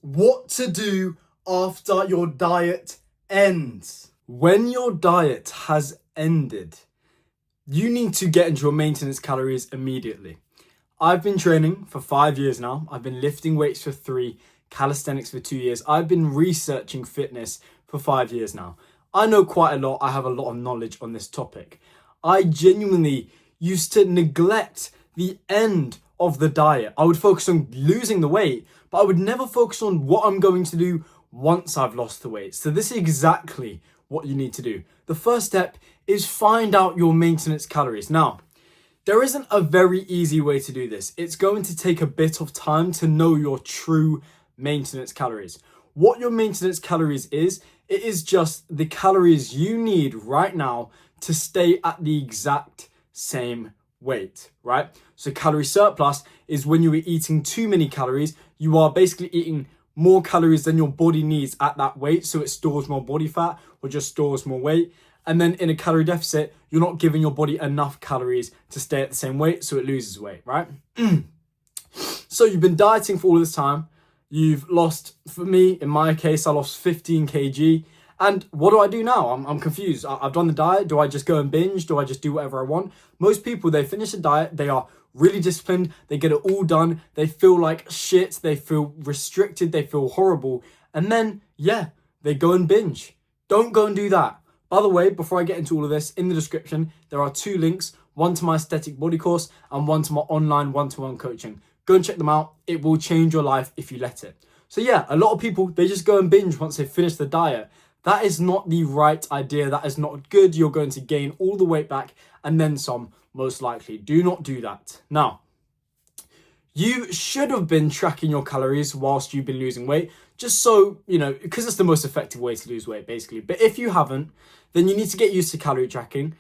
What to do after your diet ends. When your diet has ended, you need to get into your maintenance calories immediately. I've been training for 5 years now. I've been lifting weights for 3, calisthenics for 2 years. I've been researching fitness for 5 years now. I know quite a lot. I have a lot of knowledge on this topic. I genuinely used to neglect the end of the diet. I would focus on losing the weight, but I would never focus on what I'm going to do once I've lost the weight. So this is exactly what you need to do. The first step is find out your maintenance calories. Now, there isn't a very easy way to do this. It's going to take a bit of time to know your true maintenance calories. What your maintenance calories is, it is just the calories you need right now to stay at the exact same weight, right? So calorie surplus is when you are eating too many calories. You are basically eating more calories than your body needs at that weight, so it stores more body fat or just stores more weight. And then in a calorie deficit, you're not giving your body enough calories to stay at the same weight, so it loses weight, right? So you've been dieting for all this time. You've lost, for me, in my case, I lost 15 kg. And what do I do now? I'm confused. I've done the diet. Do I just go and binge? Do I just do whatever I want? Most people, they finish a diet. They are really disciplined. They get it all done. They feel like shit. They feel restricted. They feel horrible. And then, yeah, they go and binge. Don't go and do that. By the way, before I get into all of this, in the description, there are 2 links, one to my aesthetic body course and one to my online one-to-one coaching. Go and check them out. It will change your life if you let it. So yeah, a lot of people, they just go and binge once they've finished the diet. That is not the right idea. That is not good. You're going to gain all the weight back and then some, most likely. Do not do that. Now, you should have been tracking your calories whilst you've been losing weight, just so, because it's the most effective way to lose weight, basically. But if you haven't, then you need to get used to calorie tracking.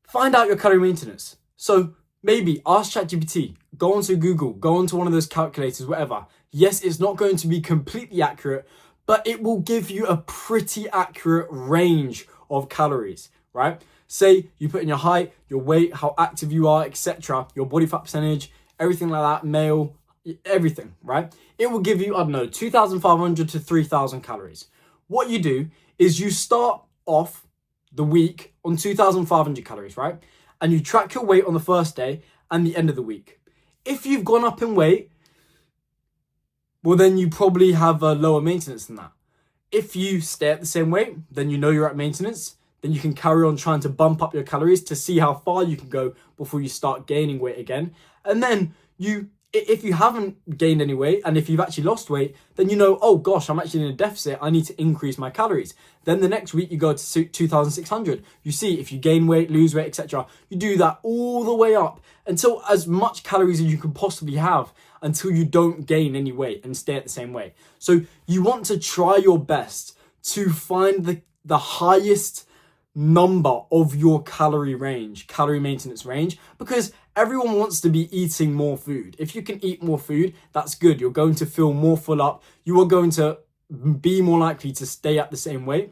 Find out your calorie maintenance. So maybe ask ChatGPT, go onto Google, go onto one of those calculators, whatever. Yes, it's not going to be completely accurate, but it will give you a pretty accurate range of calories, right? Say you put in your height, your weight, how active you are, etc., your body fat percentage, everything like that, male, everything, right? It will give you, 2,500 to 3,000 calories. What you do is you start off the week on 2,500 calories, right? And you track your weight on the first day and the end of the week. If you've gone up in weight, well, then you probably have a lower maintenance than that. If you stay at the same weight, then you know you're at maintenance. Then you can carry on trying to bump up your calories to see how far you can go before you start gaining weight again. And then if you haven't gained any weight and if you've actually lost weight, then you know, oh gosh, I'm actually in a deficit. I need to increase my calories. Then the next week you go to 2,600. You see if you gain weight, lose weight, etc. You do that all the way up until as much calories as you can possibly have until you don't gain any weight and stay at the same weight. So you want to try your best to find the highest number of your calorie maintenance range, because everyone wants to be eating more food. If you can eat more food, that's good. You're going to feel more full up. You are going to be more likely to stay at the same weight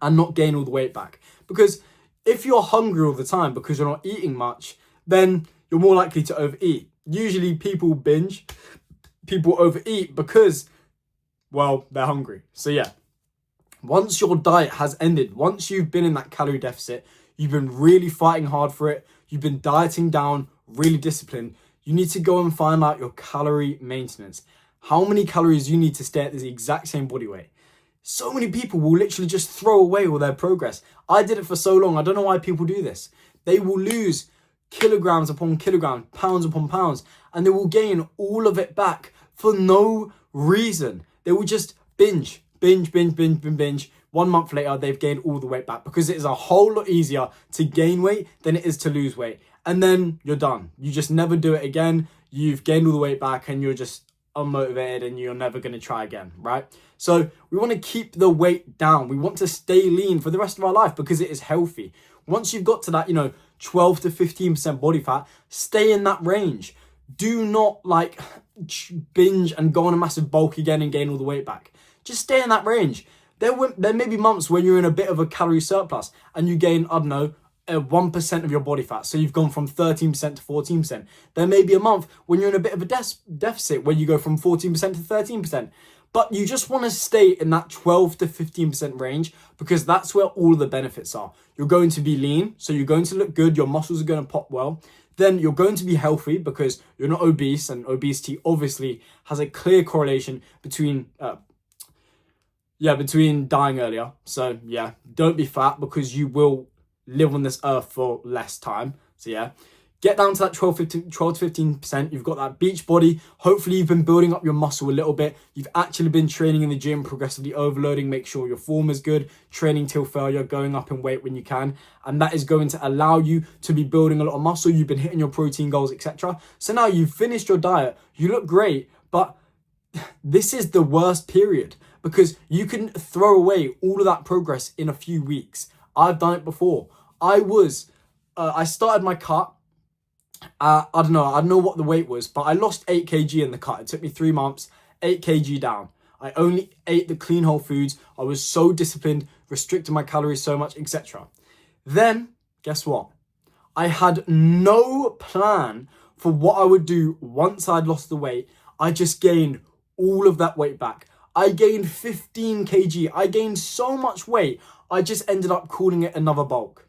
and not gain all the weight back. Because if you're hungry all the time because you're not eating much, then you're more likely to overeat. Usually people binge, people overeat because, well, they're hungry. So yeah, once your diet has ended, once you've been in that calorie deficit, you've been really fighting hard for it, you've been dieting down, really disciplined, you need to go and find out your calorie maintenance. How many calories you need to stay at the exact same body weight. So many people will literally just throw away all their progress. I did it for so long. I don't know why people do this. They will lose kilograms upon kilograms, pounds upon pounds, and they will gain all of it back for no reason. They will just binge. 1 month later, they've gained all the weight back because it is a whole lot easier to gain weight than it is to lose weight. And then you're done. You just never do it again. You've gained all the weight back and you're just unmotivated and you're never going to try again, right? So we want to keep the weight down. We want to stay lean for the rest of our life because it is healthy. Once you've got to that, 12 to 15% body fat, stay in that range. Do not binge and go on a massive bulk again and gain all the weight back. Just stay in that range. There may be months when you're in a bit of a calorie surplus and you gain, 1% of your body fat. So you've gone from 13% to 14%. There may be a month when you're in a bit of a deficit where you go from 14% to 13%. But you just want to stay in that 12 to 15% range because that's where all the benefits are. You're going to be lean, so you're going to look good, your muscles are going to pop well. Then you're going to be healthy because you're not obese, and obesity obviously has a clear correlation between dying earlier. So yeah, don't be fat because you will live on this earth for less time. So yeah, get down to that 12 to 15%. You've got that beach body. Hopefully you've been building up your muscle a little bit. You've actually been training in the gym, progressively overloading, make sure your form is good, training till failure, going up in weight when you can. And that is going to allow you to be building a lot of muscle. You've been hitting your protein goals, etc. So now you've finished your diet. You look great, but this is the worst period because you can throw away all of that progress in a few weeks. I've done it before. I started my cut. I don't know what the weight was, but I lost 8 kg in the cut. It took me 3 months, 8 kg down. I only ate the clean whole foods. I was so disciplined, restricted my calories so much, etc. Then, guess what? I had no plan for what I would do once I'd lost the weight. I just gained all of that weight back. I gained 15 kg. I gained so much weight, I just ended up calling it another bulk.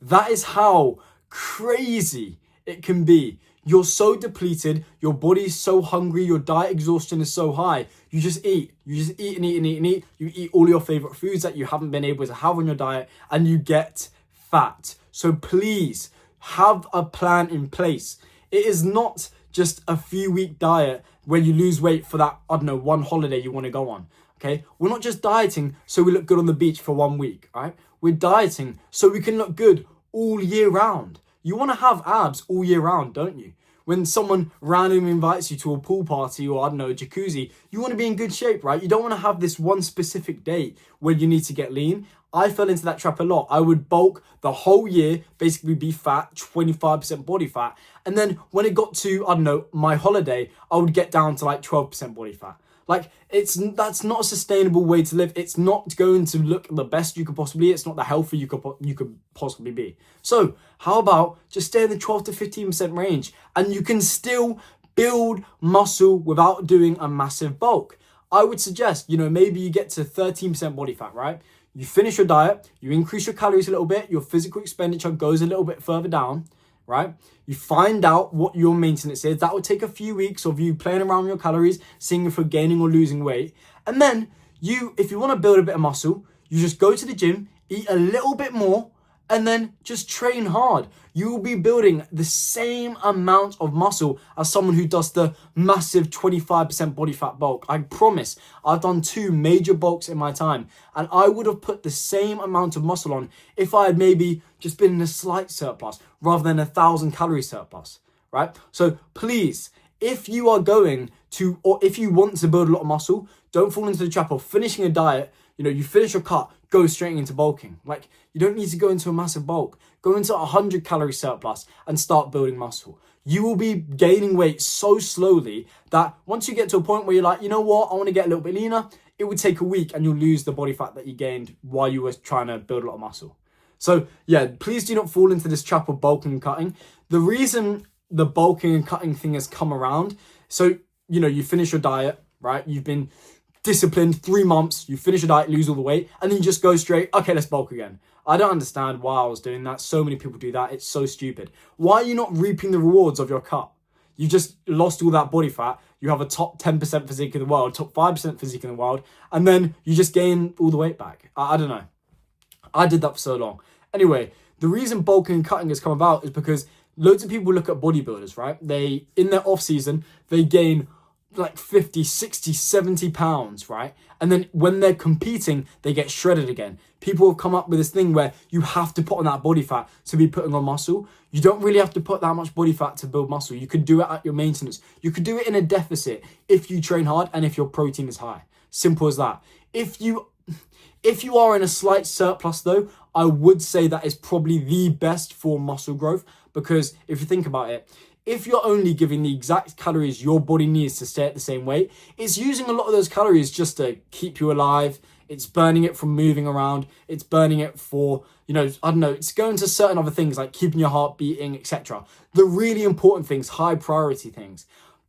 That is how crazy it can be. You're so depleted, your body's so hungry, your diet exhaustion is so high. You just eat. You just eat and eat and eat and eat. You eat all your favorite foods that you haven't been able to have on your diet, and you get fat. So please have a plan in place. It is not just a few week diet where you lose weight for that, one holiday you want to go on. Okay, we're not just dieting so we look good on the beach for 1 week, right? We're dieting so we can look good all year round. You want to have abs all year round, don't you? When someone randomly invites you to a pool party or, a jacuzzi, you want to be in good shape, right? You don't want to have this one specific day where you need to get lean. I fell into that trap a lot. I would bulk the whole year, basically be fat, 25% body fat. And then when it got to, my holiday, I would get down to like 12% body fat. Like, that's not a sustainable way to live. It's not going to look the best you could possibly be. It's not the healthy you could possibly be. So how about just stay in the 12 to 15% range, and you can still build muscle without doing a massive bulk. I would suggest, maybe you get to 13% body fat, right? You finish your diet, you increase your calories a little bit, your physical expenditure goes a little bit further down, right? You find out what your maintenance is. That will take a few weeks of you playing around with your calories, seeing if you're gaining or losing weight. And then if you want to build a bit of muscle, you just go to the gym, eat a little bit more, and then just train hard. You will be building the same amount of muscle as someone who does the massive 25% body fat bulk. I promise. I've done 2 major bulks in my time, and I would have put the same amount of muscle on if I had maybe just been in a slight surplus rather than 1,000 calorie surplus, right? So please, if you are going to, or if you want to build a lot of muscle, don't fall into the trap of finishing a diet. You finish your cut, go straight into bulking. Like, you don't need to go into a massive bulk. Go into 100 calorie surplus and start building muscle. You will be gaining weight so slowly that once you get to a point where you're like, you know what, I want to get a little bit leaner, it would take a week and you'll lose the body fat that you gained while you were trying to build a lot of muscle. So yeah, please do not fall into this trap of bulking and cutting. The reason the bulking and cutting thing has come around, so, you finish your diet, right? You've been disciplined 3 months, you finish your diet, lose all the weight, and then you just go straight, okay, let's bulk again. I don't understand why I was doing that. So many people do that. It's so stupid. Why are you not reaping the rewards of your cut? You just lost all that body fat. You have a top 10% physique in the world, top 5% physique in the world, and then you just gain all the weight back. I don't know. I did that for so long. Anyway, the reason bulking and cutting has come about is because loads of people look at bodybuilders, right? In their off season, they gain like 50, 60, 70 pounds, right? And then when they're competing, they get shredded again. People have come up with this thing where you have to put on that body fat to be putting on muscle. You don't really have to put that much body fat to build muscle. You could do it at your maintenance. You could do it in a deficit if you train hard and if your protein is high. Simple as that. If you are in a slight surplus though, I would say that is probably the best for muscle growth, because if you think about it, if you're only giving the exact calories your body needs to stay at the same weight, it's using a lot of those calories just to keep you alive. It's burning it from moving around. It's burning it for, it's going to certain other things like keeping your heart beating, etc. The really important things, high priority things.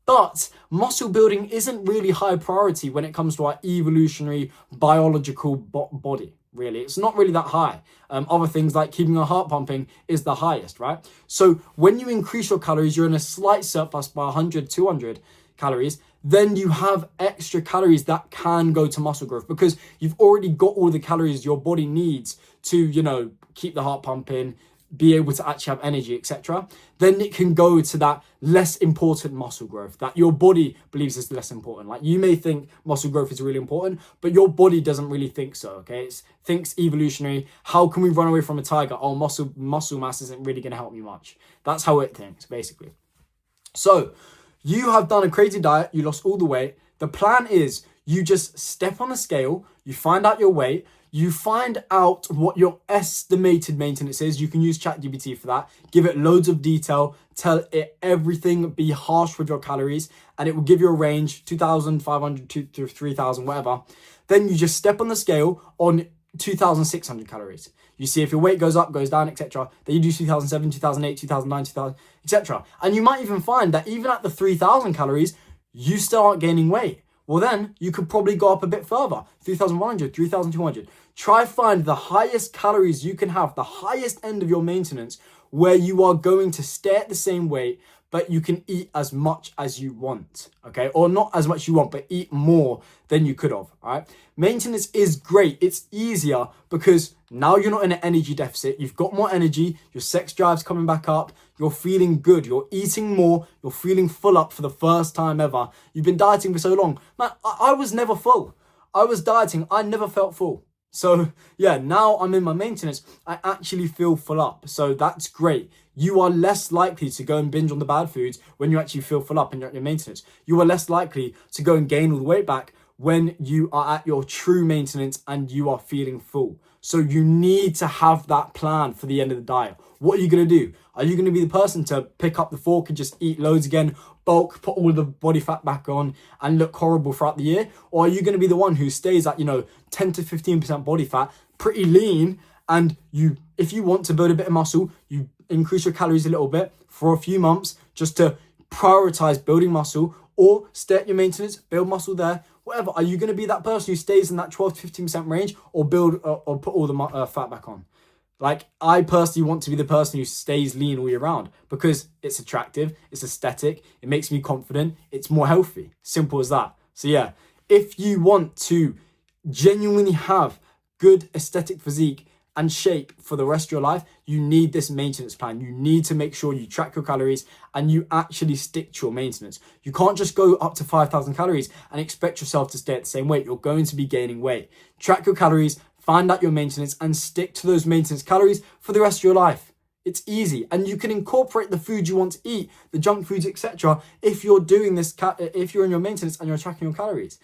But muscle building isn't really high priority when it comes to our evolutionary biological body, really. It's not really that high. Other things like keeping our heart pumping is the highest, right? So when you increase your calories, you're in a slight surplus by 100, 200 calories, then you have extra calories that can go to muscle growth because you've already got all the calories your body needs to, keep the heart pumping, be able to actually have energy, etc. Then it can go to that less important muscle growth that your body believes is less important. Like you may think muscle growth is really important, but your body doesn't really think so. Okay, it thinks evolutionary. How can we run away from a tiger? Oh, muscle mass isn't really going to help me much. That's how it thinks, basically. So you have done a crazy diet. You lost all the weight. The plan is you just step on the scale. You find out your weight. You find out what your estimated maintenance is. You can use ChatGPT for that. Give it loads of detail. Tell it everything. Be harsh with your calories. And it will give you a range, 2,500 to 3,000, whatever. Then you just step on the scale on 2,600 calories. You see if your weight goes up, goes down, etc. Then you do 2007, 2008, 2009, 2000, etc. And you might even find that even at the 3,000 calories, you still aren't gaining weight. Well, then you could probably go up a bit further, 3,100, 3,200. Try find the highest calories you can have, the highest end of your maintenance, where you are going to stay at the same weight, but you can eat as much as you want, okay? Or not as much you want, but eat more than you could have, all right? Maintenance is great. It's easier because now you're not in an energy deficit. You've got more energy. Your sex drive's coming back up. You're feeling good. You're eating more. You're feeling full up for the first time ever. You've been dieting for so long. Man, I was never full. I was dieting. I never felt full. So yeah, now I'm in my maintenance. I actually feel full up. So that's great. You are less likely to go and binge on the bad foods when you actually feel full up and you're at your maintenance. You are less likely to go and gain all the weight back when you are at your true maintenance and you are feeling full. So you need to have that plan for the end of the diet. What are you going to do? Are you going to be the person to pick up the fork and just eat loads again, bulk, put all the body fat back on and look horrible throughout the year? Or are you going to be the one who stays at, 10 to 15% body fat, pretty lean, and if you want to build a bit of muscle, you increase your calories a little bit for a few months just to prioritize building muscle, or stay at your maintenance, build muscle there, whatever. Are you going to be that person who stays in that 12 to 15% range, or build or put all the fat back on? Like, I personally want to be the person who stays lean all year round because it's attractive, it's aesthetic, it makes me confident, it's more healthy. Simple as that. So yeah, if you want to genuinely have good aesthetic physique and shape for the rest of your life, you need this maintenance plan. You need to make sure you track your calories and you actually stick to your maintenance. You can't just go up to 5,000 calories and expect yourself to stay at the same weight. You're going to be gaining weight. Track your calories, find out your maintenance, and stick to those maintenance calories for the rest of your life. It's easy, and you can incorporate the food you want to eat, the junk foods, etc. If you're doing this, if you're in your maintenance and you're tracking your calories.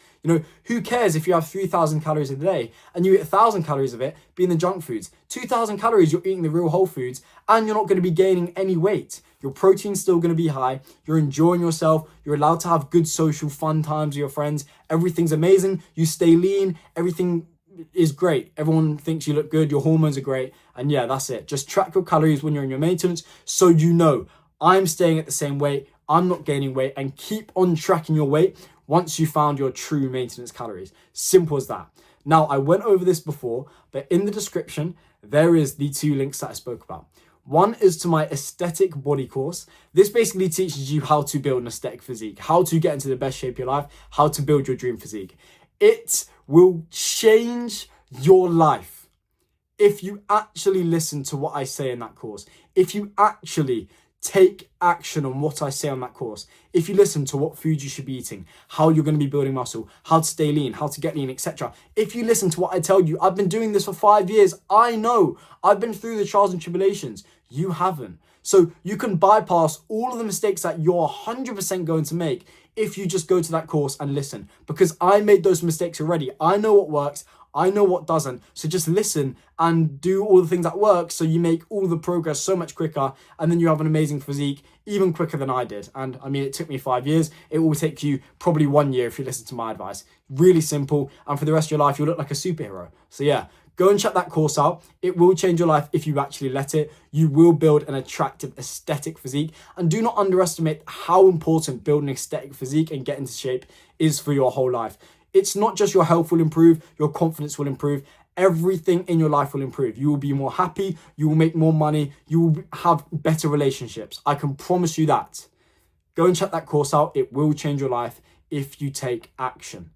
Who cares if you have 3,000 calories a day and you eat 1,000 calories of it being the junk foods? 2,000 calories, you're eating the real whole foods, and you're not going to be gaining any weight. Your protein's still going to be high. You're enjoying yourself. You're allowed to have good social fun times with your friends. Everything's amazing. You stay lean. Everything is great. Everyone thinks you look good. Your hormones are great. And yeah, that's it. Just track your calories when you're in your maintenance so you know I'm staying at the same weight. I'm not gaining weight, and keep on tracking your weight once you found your true maintenance calories. Simple as that. Now, I went over this before, but in the description, there is the 2 links that I spoke about. One is to my aesthetic body course. This basically teaches you how to build an aesthetic physique, how to get into the best shape of your life, how to build your dream physique. It will change your life if you actually listen to what I say in that course. If you actually take action on what I say on that course. If you listen to what food you should be eating, how you're going to be building muscle, how to stay lean, how to get lean, etc. If you listen to what I tell you, I've been doing this for 5 years. I know. I've been through the trials and tribulations. You haven't. So you can bypass all of the mistakes that you're 100% going to make if you just go to that course and listen, because I made those mistakes already. I know what works. I know what doesn't. So just listen and do all the things that work so you make all the progress so much quicker, and then you have an amazing physique even quicker than I did. And I mean, it took me 5 years. It will take you probably 1 year if you listen to my advice. Really simple. And for the rest of your life, you'll look like a superhero. So yeah, Go and check that course out. It will change your life if you actually let it. You will build an attractive aesthetic physique. And do not underestimate how important building an aesthetic physique and getting into shape is for your whole life. It's not just your health will improve, your confidence will improve. Everything in your life will improve. You will be more happy. You will make more money. You will have better relationships. I can promise you that. Go and check that course out. It will change your life if you take action.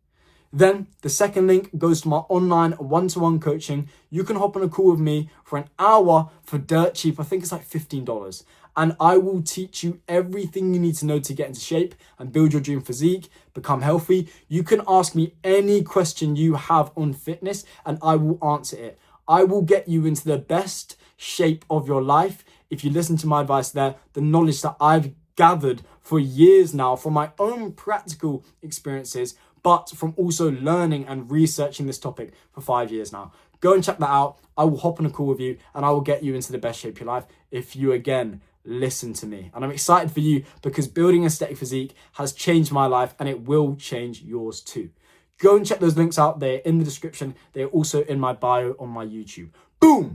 Then the second link goes to my online one-to-one coaching. You can hop on a call with me for an hour for dirt cheap. I think it's like $15. And I will teach you everything you need to know to get into shape and build your dream physique, become healthy. You can ask me any question you have on fitness and I will answer it. I will get you into the best shape of your life. If you listen to my advice there, the knowledge that I've gathered for years now from my own practical experiences, but from also learning and researching this topic for 5 years now. Go and check that out. I will hop on a call with you and I will get you into the best shape of your life if you, again, listen to me. And I'm excited for you because building an aesthetic physique has changed my life and it will change yours too. Go and check those links out. They're in the description. They're also in my bio on my YouTube. Boom!